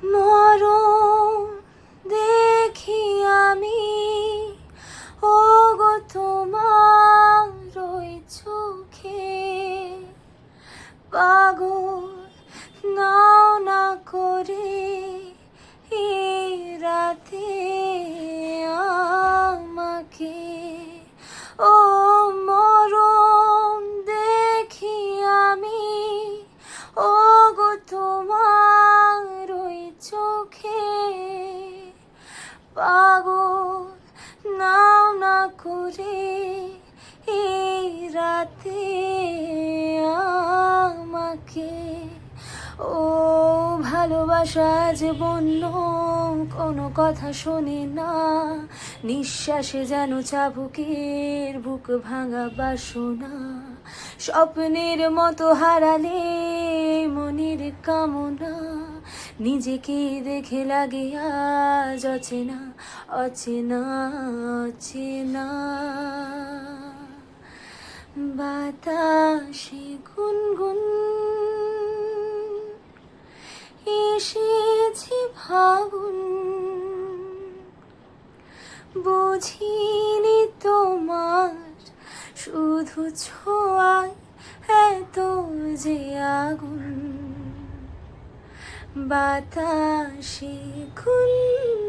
মরণ দেখি আমি ওগো তোমার ওই চোখে, পাগল নাও না করে এই রাতে আমাকে। ও মরণ দেখি আমি ওগো তোমার ওই চোখে, পাগল নাও না করে এই রাতে আমাকে। ও ভালোবাসা যে বন্য কোনো কথা শোনে না, নিঃশ্বাসে যেন চাবুকের বুক ভাঙা বাসনা, স্বপ্নের মতো হারালে মনের কামনা, নিজেকে দেখে লাগে আজ অচেনা অচেনা অচেনা। বাতাসে গুনগুন এসেছে ফাগুন, বুঝিনি তোমার শুধু ছোঁয়ায় এত যে আগুন। বাতাসে গুনগুন